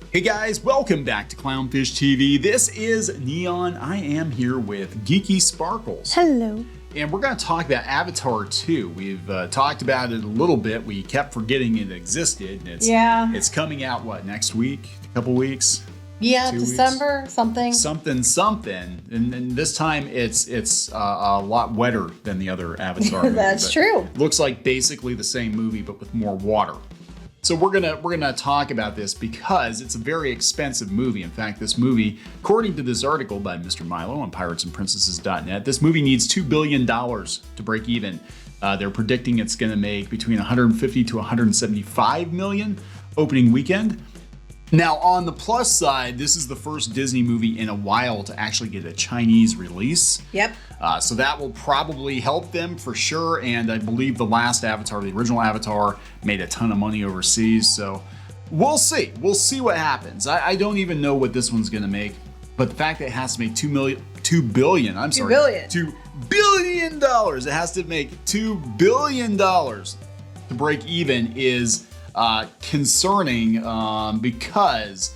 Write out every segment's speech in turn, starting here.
Hey guys, welcome back to Clownfish TV. This is Neon. I am here with Geeky Sparkles. Hello. And we're going to talk about Avatar 2. We've talked about it a little bit. We kept forgetting it existed. And it's coming out, what, next week? A couple weeks? Yeah, 2 December, weeks? something. Something. And this time it's a lot wetter than the other Avatar movie. That's true. Looks like basically the same movie, but with more water. So we're gonna talk about this because it's a very expensive movie. In fact, this movie, according to this article by Mr. Milo on piratesandprincesses.net, this movie needs $2 billion to break even. They're predicting it's gonna make between 150 to 175 million opening weekend. Now, on the plus side, this is the first Disney movie in a while to actually get a Chinese release. Yep. So that will probably help them for sure. And I believe the last Avatar, the original Avatar, made a ton of money overseas. So we'll see. We'll see what happens. I don't even know what this one's going to make. But the fact that it has to make $2 billion. $2 billion. It has to make $2 billion to break even is concerning because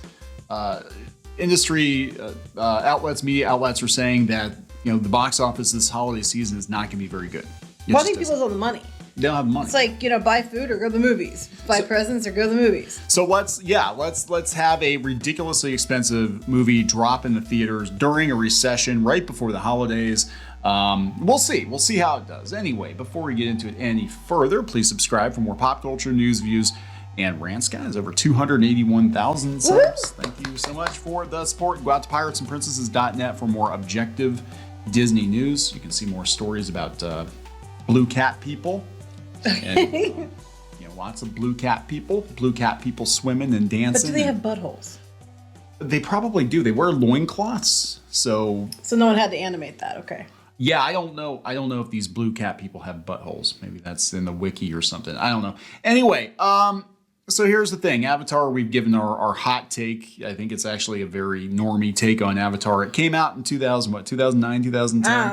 industry outlets, media outlets are saying that the box office this holiday season is not going to be very good. Well, I think people don't have the money. They don't have the money. It's like buy food or go to the movies, buy presents or go to the movies. So let's have a ridiculously expensive movie drop in the theaters during a recession right before the holidays. We'll see how it does. Anyway, before we get into it any further, please subscribe for more pop culture news, views, and rants, guys. Over 281,000 subs. Thank you so much for the support. Go out to piratesandprincesses.net for more objective Disney news. You can see more stories about blue cat people. And, lots of blue cat people swimming and dancing. But do they have buttholes? They probably do. They wear loincloths. So no one had to animate that. Okay. Yeah, I don't know if these blue cat people have buttholes. Maybe that's in the wiki or something. I don't know. Anyway, so here's the thing. Avatar, we've given our hot take. I think it's actually a very normie take on Avatar. It came out in 2009, 2010.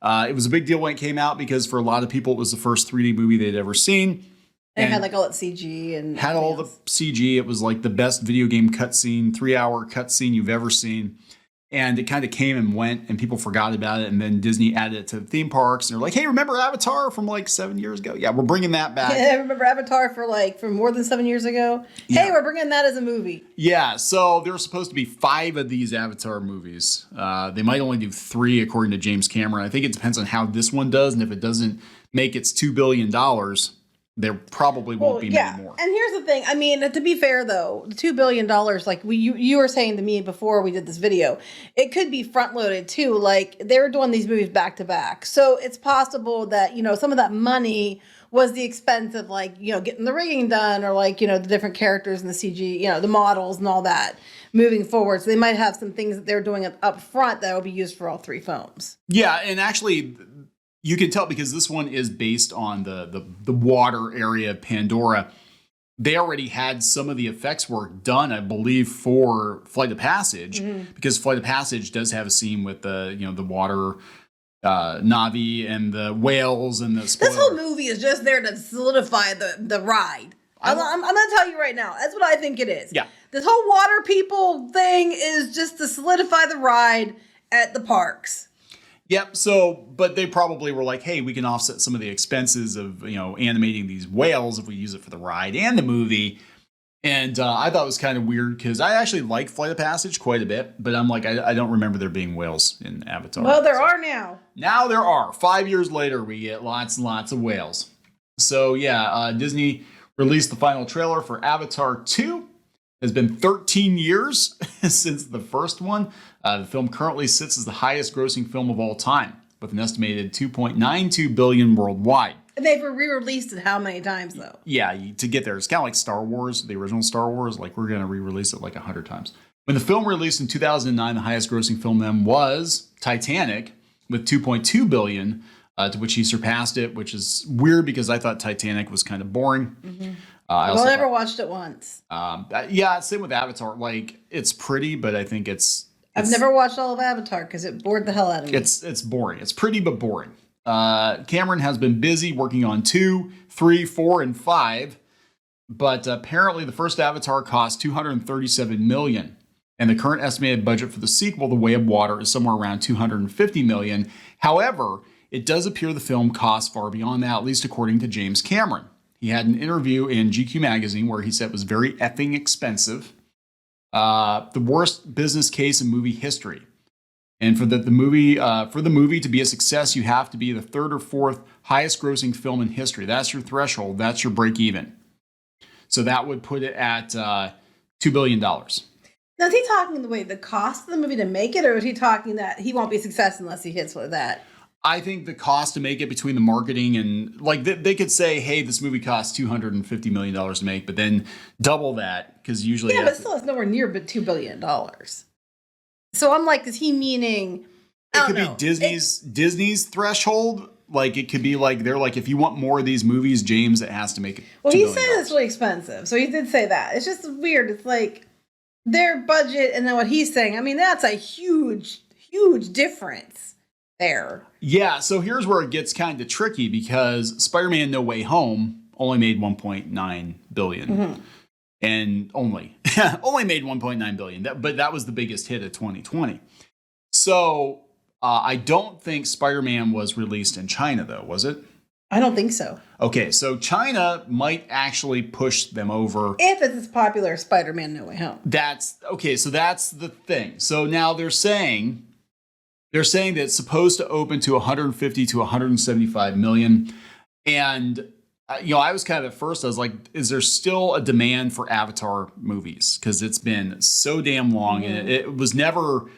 Oh. It was a big deal when it came out because for a lot of people, it was the first 3D movie they'd ever seen. And it had all that CG and had all the CG. It was like the best video game cutscene, 3-hour cutscene you've ever seen. And it kind of came and went, and people forgot about it. And then Disney added it to the theme parks, and they're like, "Hey, remember Avatar from like 7 years ago? Yeah, we're bringing that back." Yeah, I remember Avatar from more than 7 years ago. Yeah. Hey, we're bringing that as a movie. Yeah, so there were supposed to be 5 of these Avatar movies. They might only do 3, according to James Cameron. I think it depends on how this one does, and if it doesn't make its $2 billion. There probably won't be many more. And here's the thing. I mean, to be fair, though, the $2 billion, like you were saying to me before we did this video, it could be front loaded too. Like they were doing these movies back to back. So it's possible that, some of that money was the expense of getting the rigging done or the different characters and the CG, the models and all that moving forward. So they might have some things that they're doing up front that will be used for all 3 films. Yeah. And actually, you can tell because this one is based on the water area of Pandora. They already had some of the effects work done, I believe, for Flight of Passage, because Flight of Passage does have a scene with the water Na'vi and the whales and the spoiler. This whole movie is just there to solidify the ride. I'm going to tell you right now. That's what I think it is. Yeah. This whole water people thing is just to solidify the ride at the parks. Yep. So, but they probably were like, hey, we can offset some of the expenses of, animating these whales if we use it for the ride and the movie. And I thought it was kind of weird because I actually like Flight of Passage quite a bit, but I'm like, I don't remember there being whales in Avatar. Well, there are now. Now there are. 5 years later, we get lots and lots of whales. So yeah, Disney released the final trailer for Avatar 2. It's been 13 years since the first one. The film currently sits as the highest grossing film of all time, with an estimated $2.92 billion worldwide. And they've re-released it how many times, though? Yeah, to get there. It's kind of like Star Wars, the original Star Wars. Like, we're going to re-release it like 100 times. When the film released in 2009, the highest grossing film then was Titanic, with $2.2 billion, to which he surpassed it, which is weird because I thought Titanic was kind of boring. Mm-hmm. I never watched it once. Yeah, same with Avatar. Like, it's pretty, but I think I've never watched all of Avatar because it bored the hell out of me. It's boring. It's pretty, but boring. Cameron has been busy working on 2, 3, 4, and 5. But apparently the first Avatar cost $237 million. And the current estimated budget for the sequel, The Way of Water, is somewhere around $250 million. However, it does appear the film costs far beyond that, at least according to James Cameron. He had an interview in GQ magazine where he said it was very effing expensive. The worst business case in movie history. And for the movie to be a success, you have to be the third or fourth highest grossing film in history. That's your threshold. That's your break even. So that would put it at $2 billion. Now, is he talking the cost of the movie to make it, or is he talking that he won't be a success unless he hits with that? I think the cost to make it between the marketing and like they could say, hey, this movie costs $250 million to make, but then double that because usually but still it's nowhere near $2 billion. So I'm like, is he meaning? It could be Disney's threshold. Like it could be like they're like, if you want more of these movies, James, it has to make it. Well, he said it's really expensive, so he did say that. It's just weird. It's like their budget and then what he's saying. I mean, that's a huge difference there. Yeah, so here's where it gets kind of tricky because Spider-Man No Way Home only made $1.9 billion. Mm-hmm. And only made $1.9 billion. But that was the biggest hit of 2020. So I don't think Spider-Man was released in China, though, was it? I don't think so. Okay, so China might actually push them over. If it's as popular as Spider-Man No Way Home. So that's the thing. So now they're saying that it's supposed to open to 150 to 175 million. And, I was kind of at first, I was like, is there still a demand for Avatar movies? Because it's been so damn long. Mm-hmm. And it was never,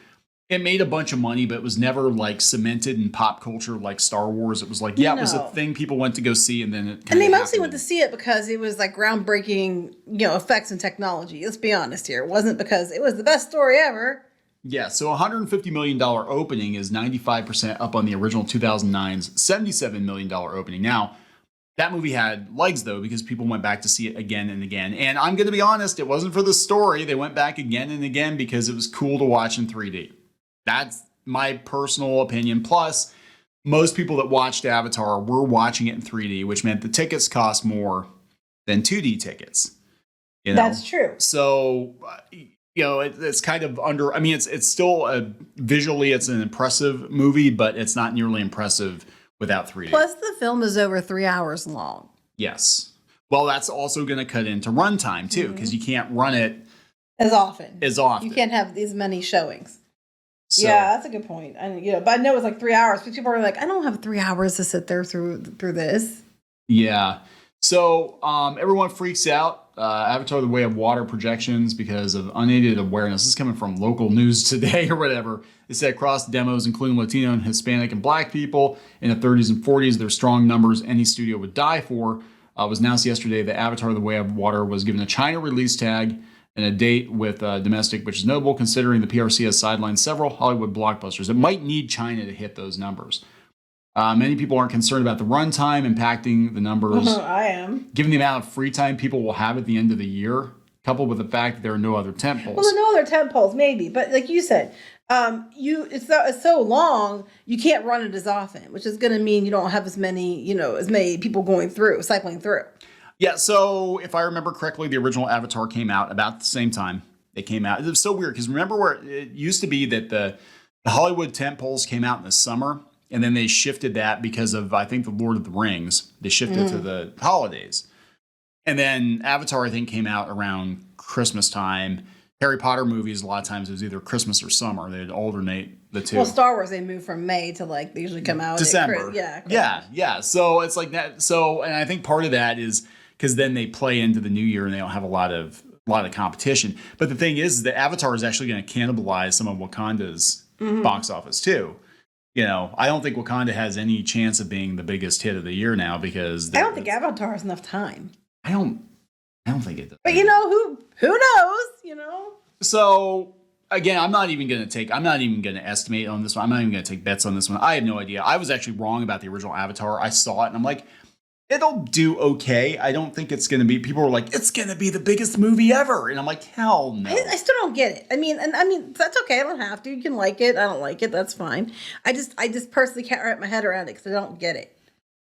it made a bunch of money, but it was never like cemented in pop culture like Star Wars. It was like, it was a thing people went to go see. And then it And they mostly went to see it because it was like groundbreaking, effects and technology. Let's be honest here. It wasn't because it was the best story ever. Yeah, so $150 million opening is 95% up on the original 2009's $77 million opening. Now, that movie had legs, though, because people went back to see it again and again. And I'm going to be honest, it wasn't for the story. They went back again and again because it was cool to watch in 3D. That's my personal opinion. Plus, most people that watched Avatar were watching it in 3D, which meant the tickets cost more than 2D tickets. That's true. So... it's kind of under. I mean, it's still visually, it's an impressive movie, but it's not nearly impressive without 3D. Plus, the film is over 3 hours long. Yes. Well, that's also going to cut into runtime too, because you can't run it as often. You can't have these many showings. So, yeah, that's a good point. And but I know it's like 3 hours. But people are like, I don't have 3 hours to sit there through this. Yeah. So everyone freaks out. Avatar: The Way of Water projections because of unaided awareness. This is coming from local news today or whatever. They said across demos, including Latino and Hispanic and Black people in the 30s and 40s, there's strong numbers any studio would die for. It was announced yesterday that Avatar: The Way of Water was given a China release tag and a date with domestic, which is notable considering the PRC has sidelined several Hollywood blockbusters. It might need China to hit those numbers. Many people aren't concerned about the runtime impacting the numbers. I am. Given the amount of free time people will have at the end of the year, coupled with the fact that there are no other tentpoles. Well, there are no other tentpoles, maybe. But like you said, it's so long, you can't run it as often, which is going to mean you don't have as many people cycling through. Yeah, so if I remember correctly, the original Avatar came out about the same time it came out. It was so weird because remember where it used to be that the Hollywood tentpoles came out in the summer. And then they shifted that because of, I think, the Lord of the Rings. They shifted to the holidays. And then Avatar, I think, came out around Christmas time. Harry Potter movies, a lot of times, it was either Christmas or summer. They'd alternate the two. Well, Star Wars, they move from May to, they usually come out December. Christmas. Yeah. So it's like that. So, and I think part of that is because then they play into the new year and they don't have a lot of competition. But the thing is that Avatar is actually going to cannibalize some of Wakanda's box office, too. I don't think Wakanda has any chance of being the biggest hit of the year now because I don't think Avatar has enough time. I don't think it does. But who knows? So again, I'm not even going to estimate on this one. I'm not even going to take bets on this one. I have no idea. I was actually wrong about the original Avatar. I saw it and I'm like, it'll do okay. I don't think it's going to be, people were like, it's going to be the biggest movie ever. And I'm like, hell no. I still don't get it. I mean, that's okay. I don't have to. You can like it. I don't like it. That's fine. I just personally can't wrap my head around it because I don't get it.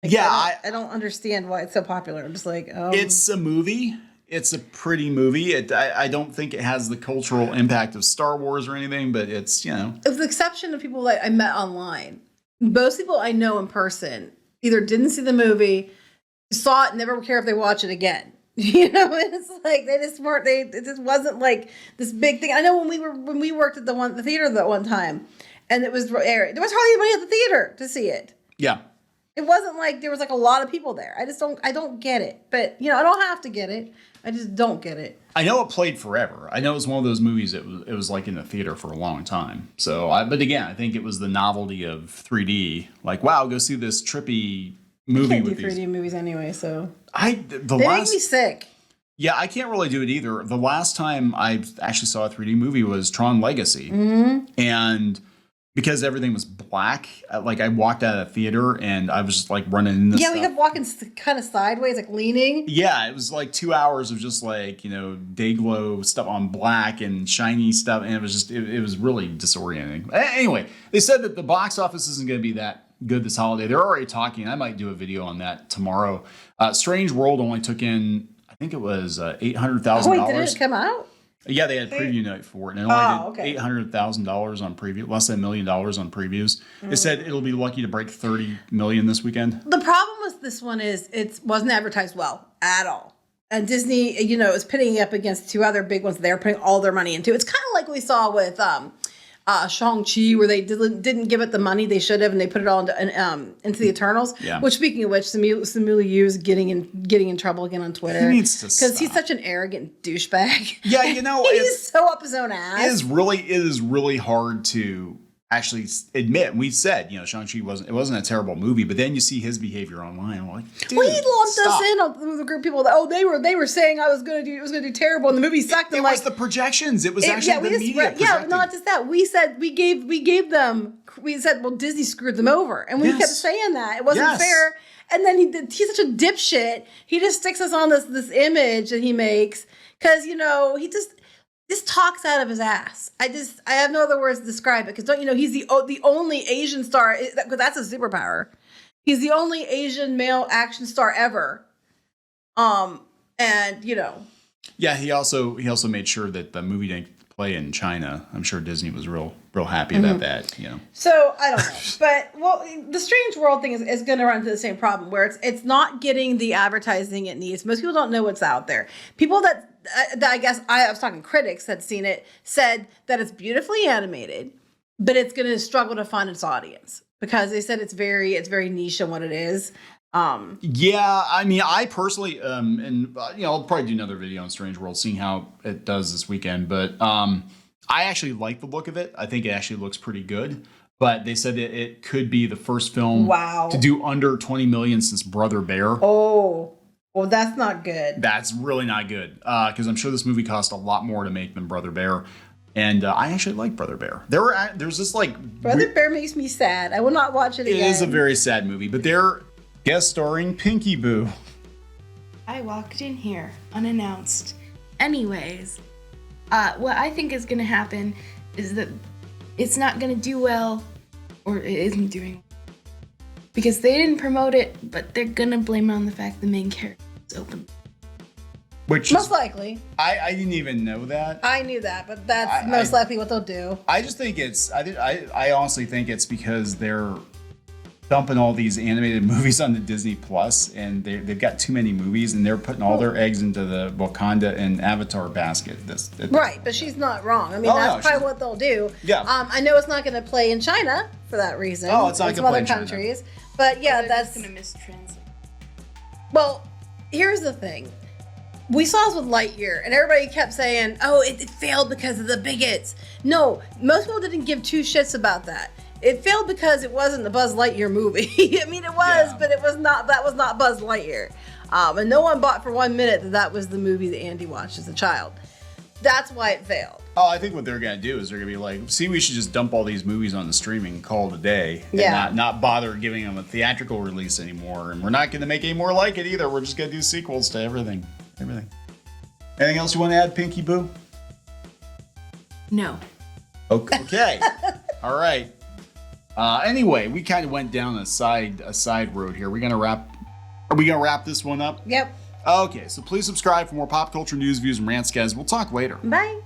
Like, Yeah, I don't understand why it's so popular. I'm just like, it's a movie. It's a pretty movie. I don't think it has the cultural impact of Star Wars or anything, but it's, with the exception of people that I met online, most people I know in person either didn't see the movie, saw it, never care if they watch it again. It's like they just weren't. It just wasn't like this big thing. I know when we worked at the theater that one time, and it was aired. There was hardly anybody at the theater to see it. Yeah. It wasn't like there was like a lot of people there. I don't get it. But I don't have to get it. I just don't get it. I know it played forever. I know it was one of those movies it was like in the theater for a long time. So, but again, I think it was the novelty of 3D. Like, wow, go see this trippy movie with these. I can't do 3D movies anyway, so they make me sick. Yeah, I can't really do it either. The last time I actually saw a 3D movie was Tron Legacy, and because everything was black, like I walked out of the theater and I was just like running into stuff. We kept walking kind of sideways, like leaning. Yeah, it was like 2 hours of just like, day glow stuff on black and shiny stuff. And it was just, it was really disorienting. Anyway, they said that the box office isn't going to be that good this holiday. They're already talking. I might do a video on that tomorrow. Strange World only took in, I think it was $800,000. Oh, wait, did it come out? Yeah, they had preview night for it, and it only did $800,000 on preview, less than $1 million on previews. It said it'll be lucky to break 30 million this weekend. The problem with this one is it wasn't advertised well at all, and Disney, is pitting it up against two other big ones they're putting all their money into. It's kind of like we saw with Shang-Chi, where they didn't give it the money they should have, and they put it all into the Eternals. Yeah. Which, speaking of which, Samuel Yu is getting in trouble again on Twitter. He needs to stop. Because he's such an arrogant douchebag. Yeah, he's so up his own ass. It is really hard to actually admit. We said, Shang-Chi wasn't a terrible movie, but then you see his behavior online. I'm like, dude, well, he lumped us in on the group of people that they were saying it was going to do terrible, and the movie sucked. It was the projections. It was actually the media. Yeah, not just that. We said we gave them. We said, well, Disney screwed them over, and we kept saying that it wasn't fair. And then he's such a dipshit. He just sticks us on this image that he makes because he just talks out of his ass. I have no other words to describe it because he's the only Asian star, because that's a superpower. He's the only Asian male action star ever. Yeah, he also made sure that the movie didn't play in China. I'm sure Disney was real happy about that. So I don't know, but the Strange World thing is going to run into the same problem where it's not getting the advertising it needs. Most people don't know what's out there. People that I guess I was talking critics that seen it said that it's beautifully animated, but it's going to struggle to find its audience because they said it's very niche on what it is. Yeah, I mean, I personally, I'll probably do another video on Strange World, seeing how it does this weekend. But I actually like the look of it. I think it actually looks pretty good. But they said that it could be the first film to do under 20 million since Brother Bear. Oh. Well, that's not good. That's really not good because I'm sure this movie cost a lot more to make than Brother Bear. And I actually like Brother Bear. There's this like... Brother Bear makes me sad. I will not watch it again. It is a very sad movie, but they're guest starring Pinky Boo. I walked in here unannounced. Anyways, what I think is going to happen is that it's not going to do well, or it isn't doing, because they didn't promote it, but they're gonna blame it on the fact the main character is open. Which most likely. I didn't even know that. I knew that, but that's most likely what they'll do. I just think I honestly think it's because they're dumping all these animated movies onto Disney Plus, and they've got too many movies, and they're putting all their eggs into the Wakanda and Avatar basket. Right, but she's not wrong. I mean, that's probably what they'll do. Yeah. I know it's not going to play in China for that reason. Oh, it's not going to play in countries. China. But yeah, that's going to mistranslate. Well, here's the thing. We saw this with Lightyear, and everybody kept saying, oh, it failed because of the bigots. No, most people didn't give two shits about that. It failed because it wasn't a Buzz Lightyear movie. I mean, it was, but it was not. That was not Buzz Lightyear. And no one bought for 1 minute that was the movie that Andy watched as a child. That's why it failed. Oh, I think what they're going to do is they're going to be like, see, we should just dump all these movies on the streaming and call it a day. And not bother giving them a theatrical release anymore. And we're not going to make any more like it either. We're just going to do sequels to everything. Anything else you want to add, Pinky Boo? No. Okay. All right. Anyway, we kind of went down a side road here. Are we gonna wrap this one up? Yep. Okay, so please subscribe for more pop culture news, views, and rants, guys. We'll talk later. Bye.